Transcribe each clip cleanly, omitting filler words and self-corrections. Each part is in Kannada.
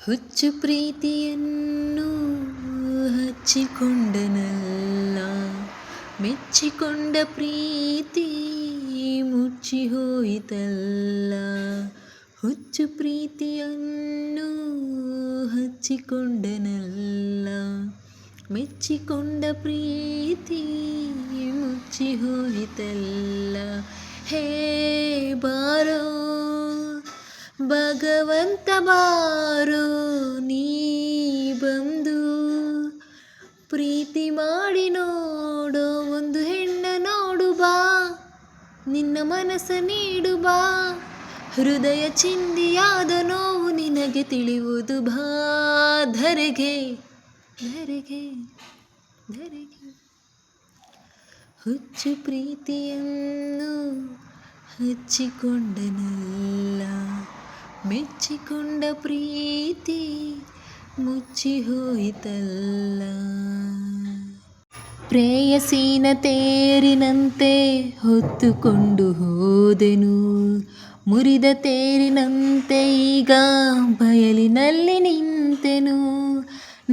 ಹುಚ್ಚು ಪ್ರೀತಿಯನ್ನು ಹಚ್ಚಿಕೊಂಡನಲ್ಲ, ಮೆಚ್ಚಿಕೊಂಡ ಪ್ರೀತಿ ಮುಚ್ಚಿ ಹೋಯಿತಲ್ಲ. ಹುಚ್ಚು ಪ್ರೀತಿಯನ್ನು ಹಚ್ಚಿಕೊಂಡನಲ್ಲ, ಮೆಚ್ಚಿಕೊಂಡ ಪ್ರೀತಿ ಮುಚ್ಚಿ ಹೋಯಿತಲ್ಲ. ಹೇ ಬಾರೋ ಭಗವಂತ ಬಾರೋ, ನೀ ಬಂದು ಪ್ರೀತಿ ಮಾಡಿ ನೋಡೋ ಒಂದು ಹೆಣ್ಣ ನೋಡು ಬಾ, ನಿನ್ನ ಮನಸ್ಸ ನೀಡು ಬಾ, ಹೃದಯ ಚಿಂದಿಯಾದ ನೋವು ನಿನಗೆ ತಿಳಿಯುವುದು ಬಾ. ಧರೆಗೆ ಧರೆಗೆ ಧರೆಗೆ ಹುಚ್ಚು ಪ್ರೀತಿಯನ್ನು ಹಚ್ಚಿಕೊಂಡನಲ್ಲ, ಮೆಚ್ಚಿಕೊಂಡ ಪ್ರೀತಿ ಮುಚ್ಚಿ ಹೋಯಿತಲ್ಲ. ಪ್ರೇಯಸಿನ ತೇರಿನಂತೆ ಹೊತ್ತುಕೊಂಡು ಹೋದೆನು, ಮುರಿದ ತೇರಿನಂತೆ ಈಗ ಬಯಲಿನಲ್ಲಿ ನಿಂತೆನು.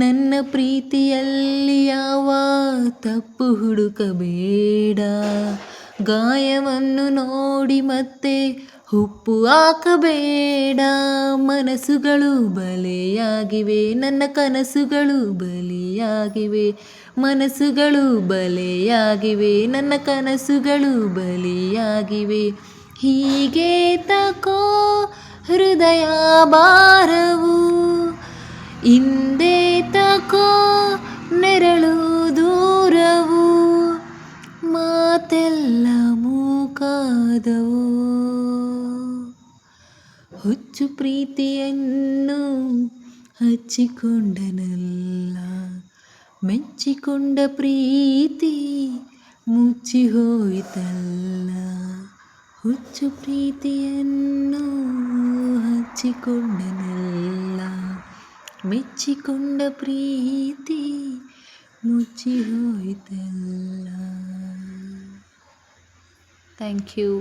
ನನ್ನ ಪ್ರೀತಿಯಲ್ಲಿ ಯಾವ ತಪ್ಪು ಹುಡುಕಬೇಡ, ಗಾಯವನ್ನು ನೋಡಿ ಮತ್ತೆ ಉಪ್ಪು ಹಾಕಬೇಡ. ಮನಸ್ಸುಗಳು ಬಲೆಯಾಗಿವೆ, ನನ್ನ ಕನಸುಗಳು ಬಲಿಯಾಗಿವೆ. ಮನಸ್ಸುಗಳು ಬಲೆಯಾಗಿವೆ, ನನ್ನ ಕನಸುಗಳು ಬಲಿಯಾಗಿವೆ. ಹೀಗೆ ತಕೋ ಹೃದಯ ಭಾರವು, ಹಿಂದೆ ತಕೋ ನೆರಳು ದೂರವು, ಮಾತೆಲ್ಲ ಮೂಕಾದವು. ಹುಚ್ಚು ಪ್ರೀತಿಯನ್ನು ಹಚ್ಚಿಕೊಂಡನಲ್ಲ, ಮೆಚ್ಚಿಕೊಂಡ ಪ್ರೀತಿ ಮುಚ್ಚಿ ಹೋಯಿತಲ್ಲ. ಹುಚ್ಚು ಪ್ರೀತಿಯನ್ನು ಹಚ್ಚಿಕೊಂಡನಲ್ಲ, ಮೆಚ್ಚಿಕೊಂಡ ಪ್ರೀತಿ ಮುಚ್ಚಿ ಹೋಯಿತಲ್ಲ. Thank you.